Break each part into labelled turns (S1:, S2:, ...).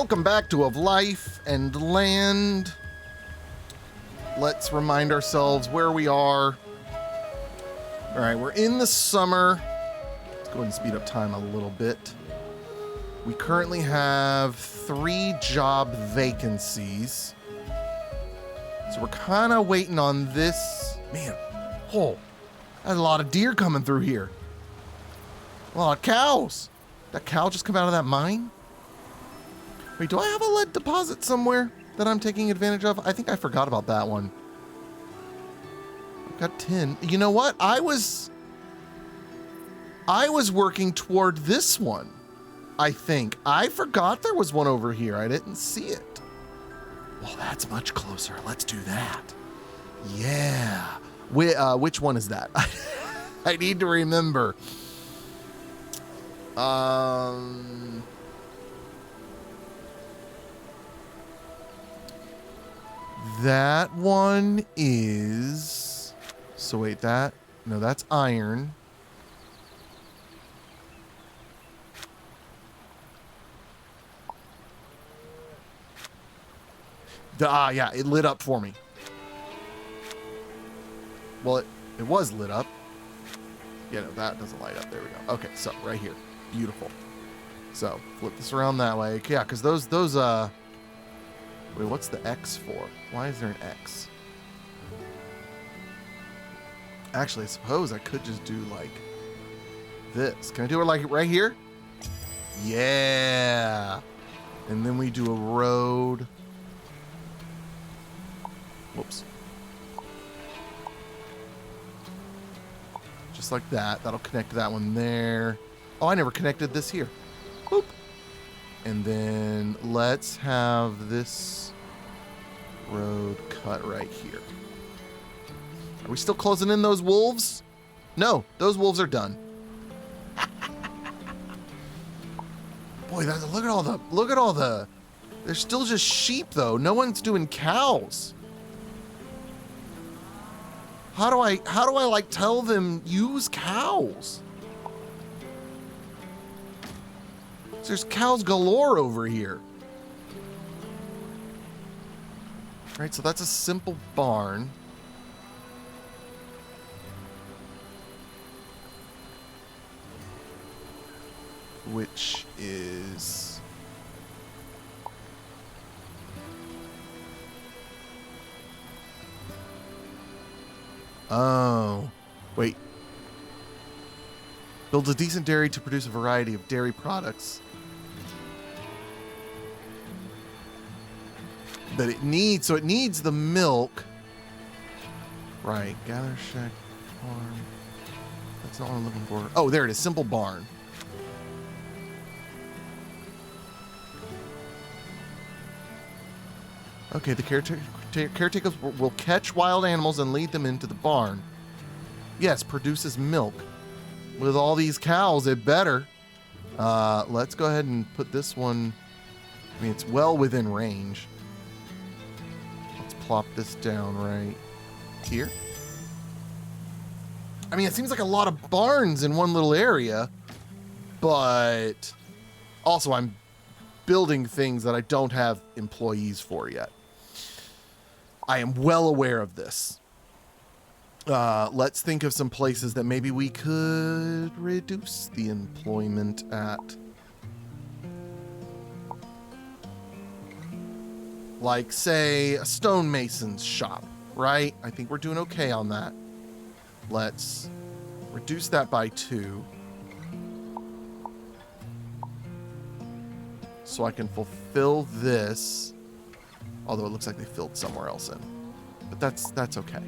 S1: Welcome back to Of Life and Land. Let's remind ourselves where we are. All right, we're in the summer. Let's go ahead and speed up time a little bit. We currently have 3 job vacancies. So we're kind of waiting on this. Man, there's a lot of deer coming through here. A lot of cows. That cow just come out of that mine? Wait, do I have a lead deposit somewhere that I'm taking advantage of? I think I forgot about that one. I've got 10. You know what? I was working toward this one, I think. I forgot there was one over here. I didn't see it. Well, that's much closer. Let's do that. Yeah. Which one is that? I need to remember. That one is... So wait, no, that's iron. Yeah, it lit up for me. Well, it was lit up. Yeah, no, that doesn't light up. There we go. Okay, so right here. Beautiful. So flip this around that way. Yeah, because those wait, what's the X for? Why is there an X? Actually, I suppose I could just do like this. Can I do it like right here? Yeah. And then we do a road. Whoops. Just like that. That'll connect that one there. Oh, I never connected this here. Boop. And then let's have this road cut right here. Are we still closing in those wolves? No, those wolves are done. Boy, look at all the, there's still just sheep though. No one's doing cows. How do I like tell them use cows? There's cows galore over here. Right, so that's a simple barn. Which is... Oh, wait. Builds a decent dairy to produce a variety of dairy products. But it needs the milk. Right, gather shack farm. That's not what I'm looking for. Oh, there it is, simple barn. Okay, the caretakers will catch wild animals and lead them into the barn. Yes, produces milk. With all these cows, it better. Let's go ahead and put this one. I mean, it's well within range. Let's plop this down right here. I mean, it seems like a lot of barns in one little area, but also I'm building things that I don't have employees for yet. I am well aware of this. Let's think of some places that maybe we could reduce the employment at. Like, say, a stonemason's shop, right? I think we're doing okay on that. Let's reduce that by 2. So I can fulfill this. Although it looks like they filled somewhere else in. But that's okay.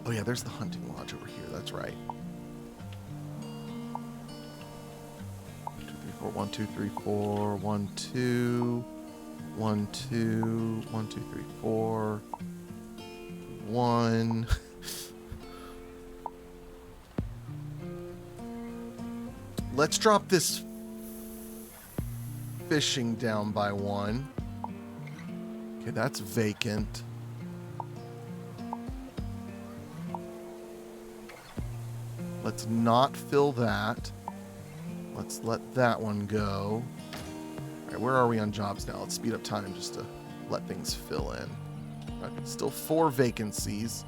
S1: Oh yeah, there's the hunting lodge over here. That's right. 1, 2, 3, 4. 1, 2. 1, 2. 1, 2, 3, 4. 1. Let's drop this fishing down by 1. Okay, that's vacant. Let's not fill that. Let's let that one go. All right, where are we on jobs now? Let's speed up time just to let things fill in. Okay, still 4 vacancies.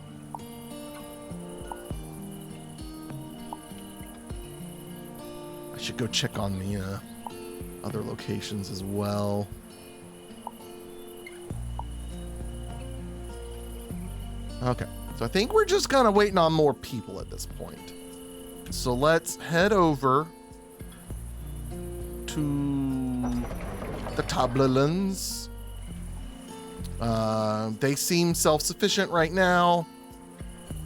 S1: I should go check on the other locations as well. Okay, so I think we're just kind of waiting on more people at this point. So let's head over to the Tablelands. They seem self-sufficient right now.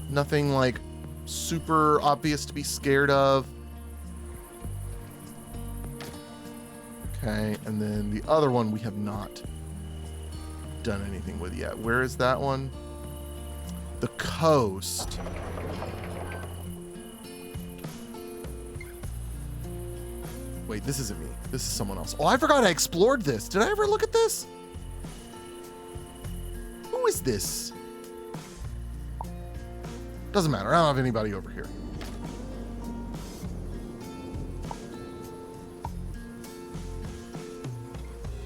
S1: Nothing like super obvious to be scared of. Okay, and then the other one we have not done anything with yet. Where is that one? The coast. Wait, this isn't me. This is someone else. Oh, I forgot I explored this. Did I ever look at this? Who is this? Doesn't matter. I don't have anybody over here.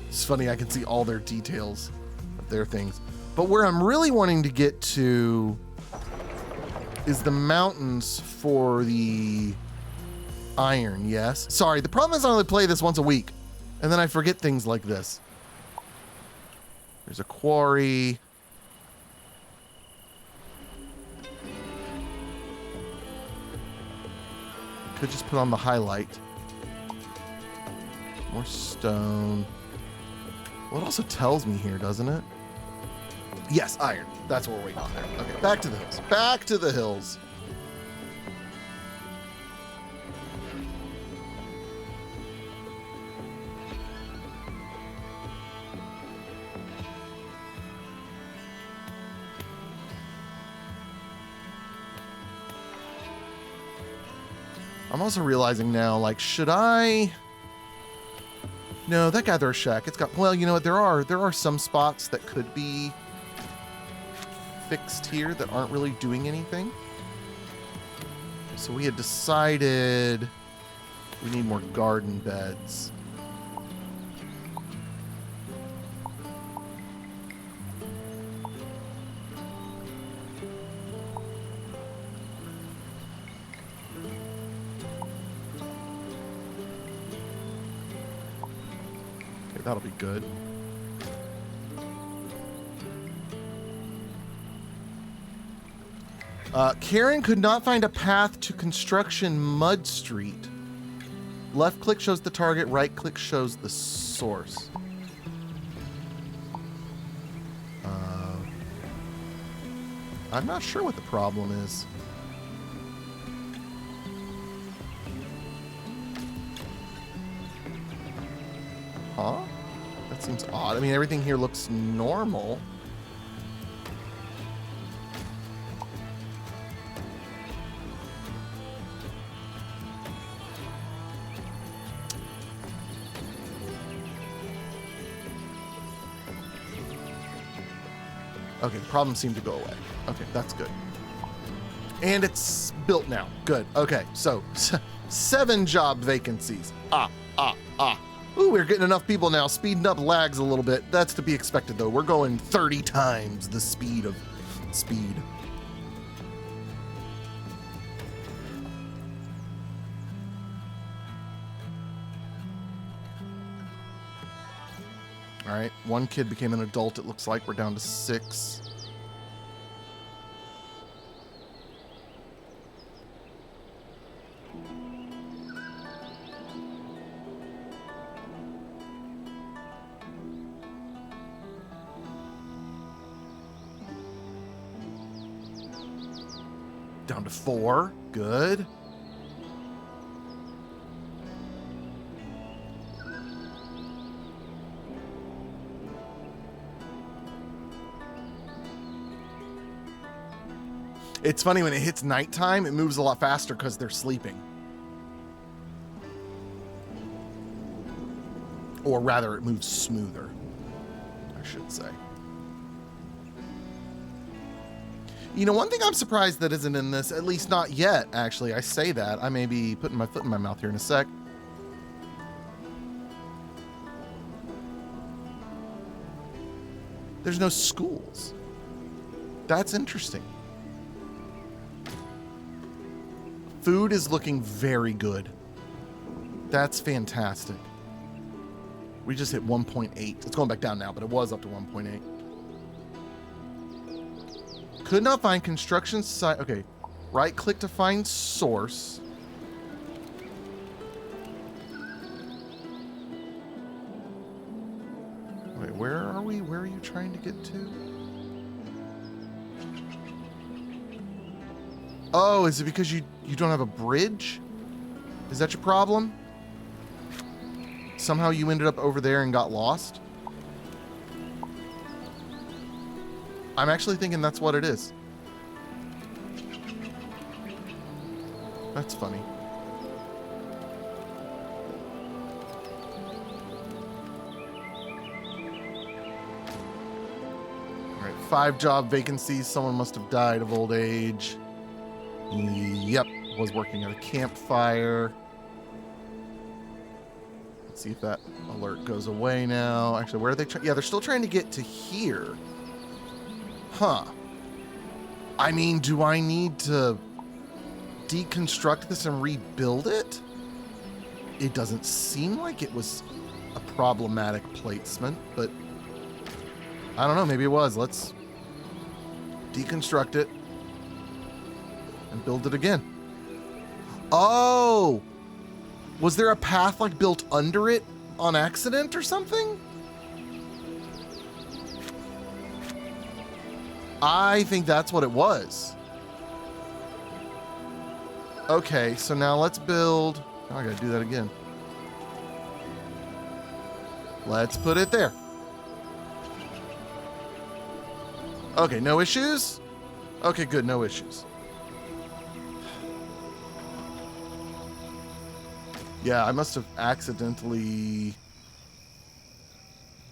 S1: It's funny, I can see all their details of their things. But where I'm really wanting to get to is the mountains for the iron, yes? Sorry, the problem is I only play this once a week, and then I forget things like this. There's a quarry. Could just put on the highlight. More stone. Well, it also tells me here, doesn't it? Yes, iron. That's what we're waiting on there. Okay, back to the hills. Back to the hills. I'm also realizing now, like, should I... No, that gatherer shack, it's got... Well, you know what, there are some spots that could be fixed here that aren't really doing anything. So we had decided we need more garden beds. Okay, that'll be good. Karen could not find a path to construction Mud Street. Left click shows the target, right click shows the source. I'm not sure what the problem is. Huh? That seems odd. I mean, everything here looks normal. Okay, the problem seemed to go away. Okay, that's good. And it's built now. Good. Okay, so 7 job vacancies. Ooh, we're getting enough people now. Speeding up lags a little bit. That's to be expected, though. We're going 30 times the speed of speed. All right, 1 kid became an adult. It looks like we're down to 6. Down to 4. Good. It's funny, when it hits nighttime, it moves a lot faster because they're sleeping. Or rather, it moves smoother, I should say. You know, one thing I'm surprised that isn't in this, at least not yet, actually, I say that. I may be putting my foot in my mouth here in a sec. There's no schools. That's interesting. Food is looking very good. That's fantastic. We just hit 1.8. It's going back down now, but it was up to 1.8. Could not find construction site. Okay. Right click to find source. Wait, where are we? Where are you trying to get to? Oh, is it because you don't have a bridge? Is that your problem? Somehow you ended up over there and got lost? I'm actually thinking that's what it is. That's funny. All right, 5 job vacancies. Someone must have died of old age. Yep, was working at a campfire. Let's see if that alert goes away now. Actually, where are they? Yeah, they're still trying to get to here. Huh. I mean, do I need to deconstruct this and rebuild it? It doesn't seem like it was a problematic placement, but I don't know. Maybe it was. Let's deconstruct it and build it again. Oh! Was there a path like built under it on accident or something? I think that's what it was. Okay, so now let's build... Oh, I gotta do that again. Let's put it there. Okay, no issues? Okay, good, no issues. Yeah, I must have accidentally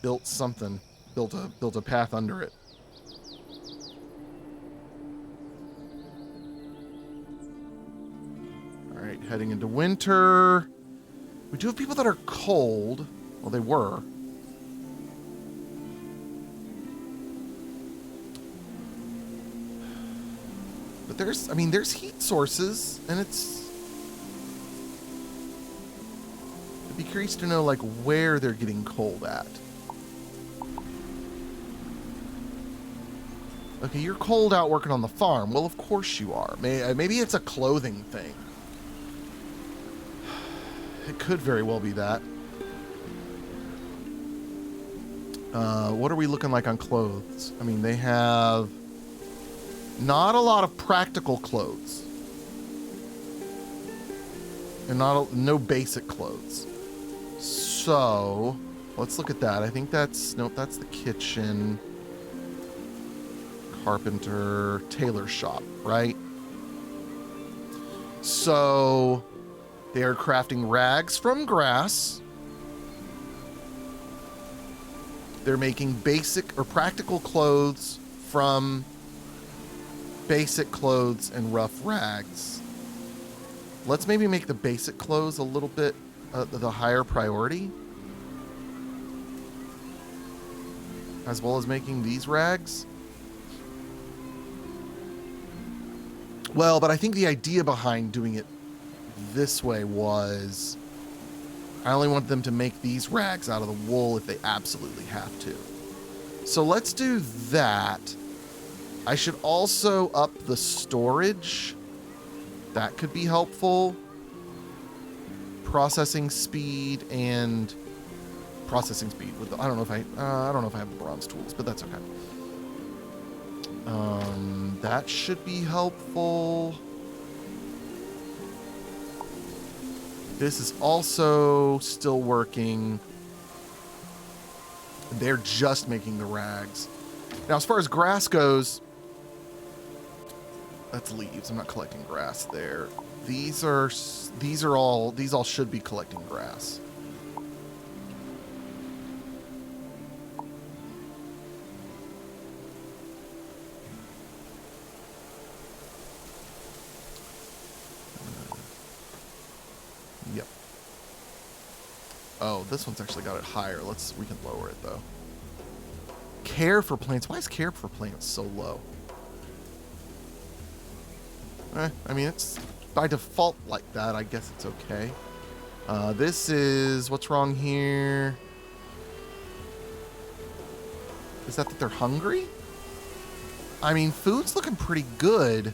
S1: built something. Built a path under it. All right, heading into winter. We do have people that are cold. Well, they were. But there's heat sources, and I'd be curious to know, like, where they're getting cold at. Okay, you're cold out working on the farm. Well, of course you are. Maybe it's a clothing thing. It could very well be that. What are we looking like on clothes? I mean, they have not a lot of practical clothes. And no basic clothes. So, let's look at that. I think nope, that's the kitchen. Carpenter, tailor shop, right? So, they are crafting rags from grass. They're making basic or practical clothes from basic clothes and rough rags. Let's maybe make the basic clothes a little bit the higher priority, as well as making these rags. Well, but I think the idea behind doing it this way was I only want them to make these rags out of the wool if they absolutely have to. So let's do that. I should also up the storage. That could be helpful. Processing speed. I don't know if I have the bronze tools, but that's okay. That should be helpful. This is also still working. They're just making the rags. Now, as far as grass goes, that's leaves. I'm not collecting grass there. These all should be collecting grass. Yep. Oh, this one's actually got it higher. We can lower it though. care for plants. Why is care for plants so low? I mean, it's by default like that. I guess it's okay. This is... What's wrong here? Is that they're hungry? I mean, food's looking pretty good.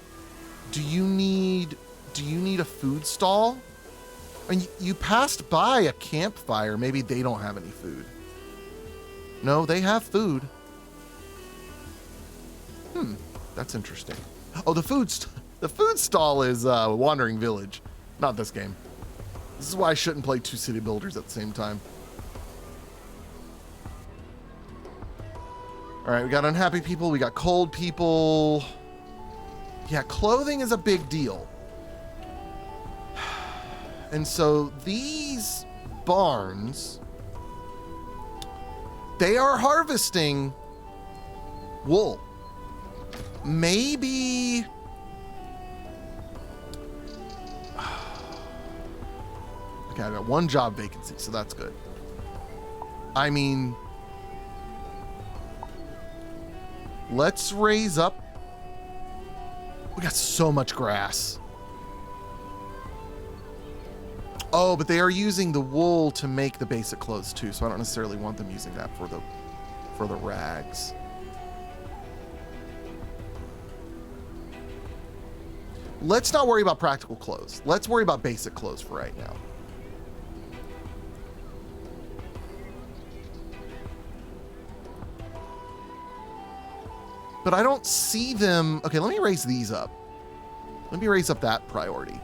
S1: Do you need a food stall? I mean, you passed by a campfire. Maybe they don't have any food. No, they have food. That's interesting. Oh, the food stall is Wandering Village, not this game. This is why I shouldn't play two city builders at the same time. All right, we got unhappy people. We got cold people. Yeah, clothing is a big deal. And so these barns, they are harvesting wool. Maybe... Okay, I got one job vacancy, so that's good. I mean... Let's raise up. We got so much grass. Oh, but they are using the wool to make the basic clothes too, so I don't necessarily want them using that for the rags. Let's not worry about practical clothes. Let's worry about basic clothes for right now. But I don't see them. Okay, let me raise these up. Let me raise up that priority.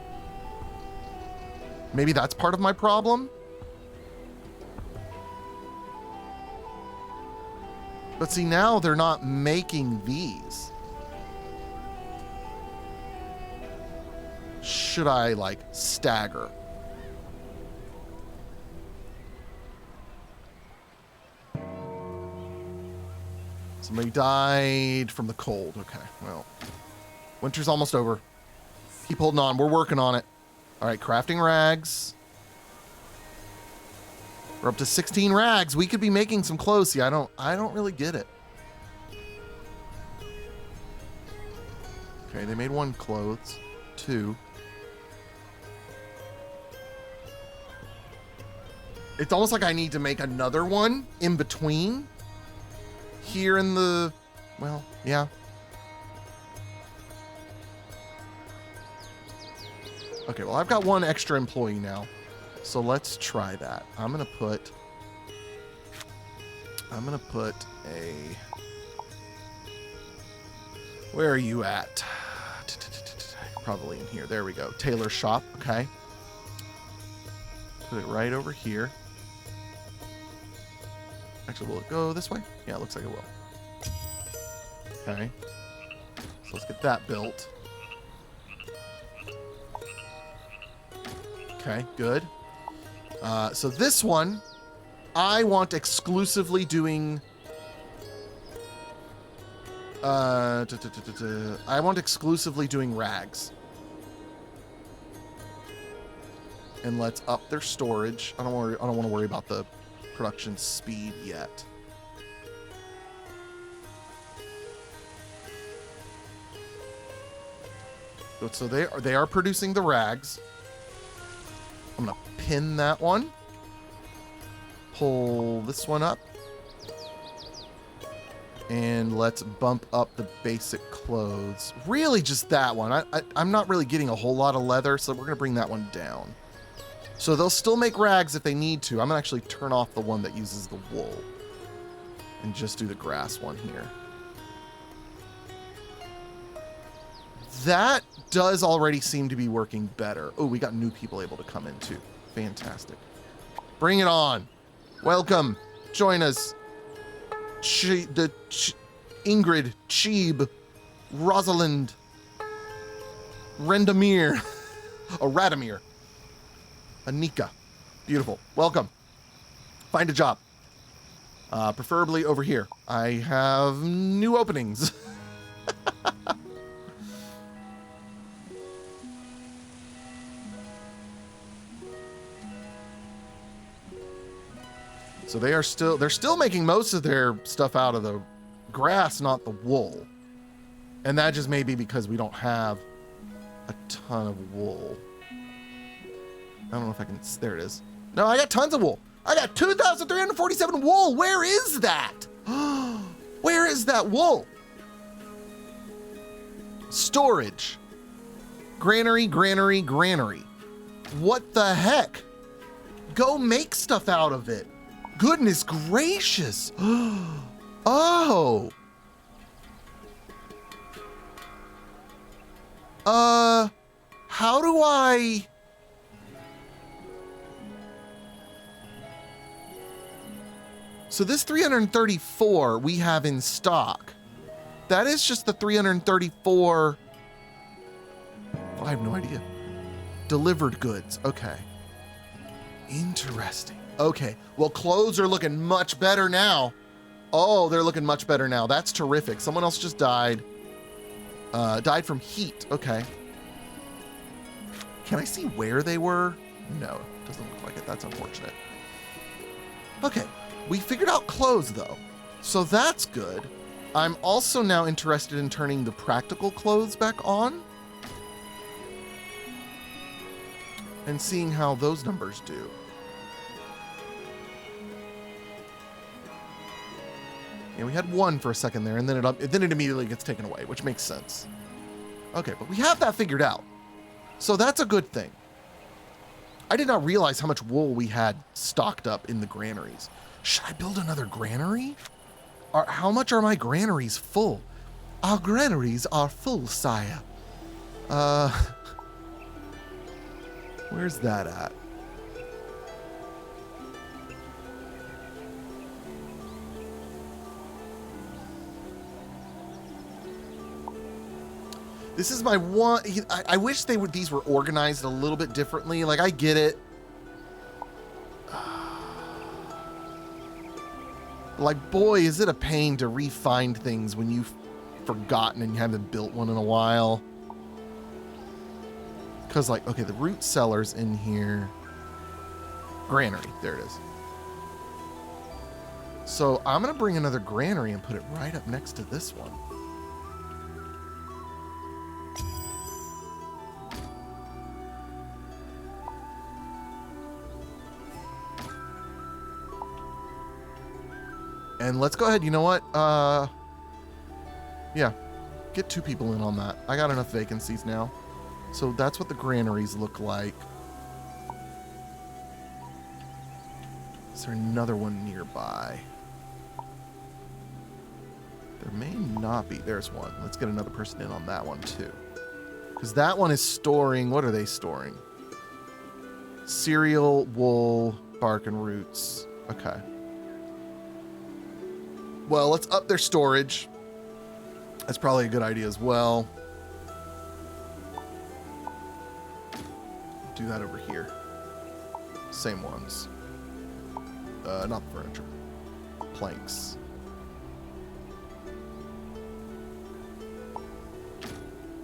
S1: Maybe that's part of my problem. But see, now they're not making these. Should I, like, stagger? Somebody died from the cold. Okay, well, winter's almost over. Keep holding on. We're working on it. All right, crafting rags. We're up to 16 rags. We could be making some clothes. See, I don't really get it. Okay, they made one clothes. Two. It's almost like I need to make another one in between. Here in the, well, yeah. Okay, well, I've got one extra employee now. So let's try that. I'm gonna put a, where are you at? Probably in here. There we go. Tailor shop. Okay. Put it right over here. Actually, will it go this way? Yeah, it looks like it will. Okay. So let's get that built. Okay, good. So this one, I want exclusively doing... I want exclusively doing rags. And let's up their storage. I don't want to worry about the production speed yet. So they are producing the rags. I'm gonna pin that one. Pull this one up. And let's bump up the basic clothes. Really just that one. I'm not really getting a whole lot of leather, so we're gonna bring that one down. So they'll still make rags if they need to. I'm gonna actually turn off the one that uses the wool and just do the grass one here. That does already seem to be working better. Oh, we got new people able to come in too. Fantastic. Bring it on. Welcome. Join us. Ingrid, Cheeb, Rosalind, Rendamir, Radomir, Anika. Beautiful. Welcome. Find a job. Preferably over here. I have new openings. So they're still making most of their stuff out of the grass, not the wool. And that just may be because we don't have a ton of wool. I don't know if I can, there it is. No, I got tons of wool. I got 2,347 wool. Where is that? Where is that wool? Storage. Granary, granary, granary. What the heck? Go make stuff out of it. Goodness gracious. Oh. How do I... So this 334 we have in stock. That is just the 334... I have no idea. Delivered goods. Okay. Interesting. Okay. Well, clothes are looking much better now. Oh, they're looking much better now. That's terrific. Someone else just died. Died from heat. Okay. Can I see where they were? No, doesn't look like it. That's unfortunate. Okay. We figured out clothes, though. So that's good. I'm also now interested in turning the practical clothes back on. And seeing how those numbers do. Yeah, we had one for a second there, and then it immediately gets taken away, which makes sense. Okay, but we have that figured out. So that's a good thing. I did not realize how much wool we had stocked up in the granaries. Should I build another granary? How much are my granaries full? Our granaries are full, sire. Where's that at? This is my one. I wish these were organized a little bit differently. Like, I get it. Like, boy, is it a pain to re-find things when you've forgotten and you haven't built one in a while. Because, like, okay, the root cellar's in here. Granary, there it is. So I'm going to bring another granary and put it right up next to this one. And let's go ahead, you know what? Yeah, get 2 people in on that. I got enough vacancies now. So that's what the granaries look like. Is there another one nearby? There may not be. There's one. Let's get another person in on that one too. Because that one is storing, what are they storing? Cereal, wool, bark, and roots. Okay. Well, let's up their storage. That's probably a good idea as well. Do that over here. Same ones. Not furniture. Planks.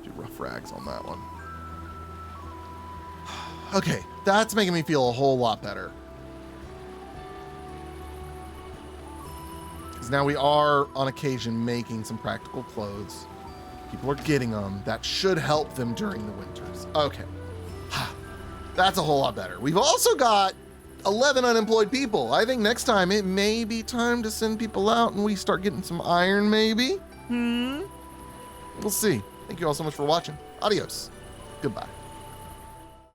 S1: Do rough rags on that one. Okay, that's making me feel a whole lot better. Because now we are, on occasion, making some practical clothes. People are getting them. That should help them during the winters. Okay. That's a whole lot better. We've also got 11 unemployed people. I think next time it may be time to send people out and we start getting some iron, maybe? We'll see. Thank you all so much for watching. Adios. Goodbye.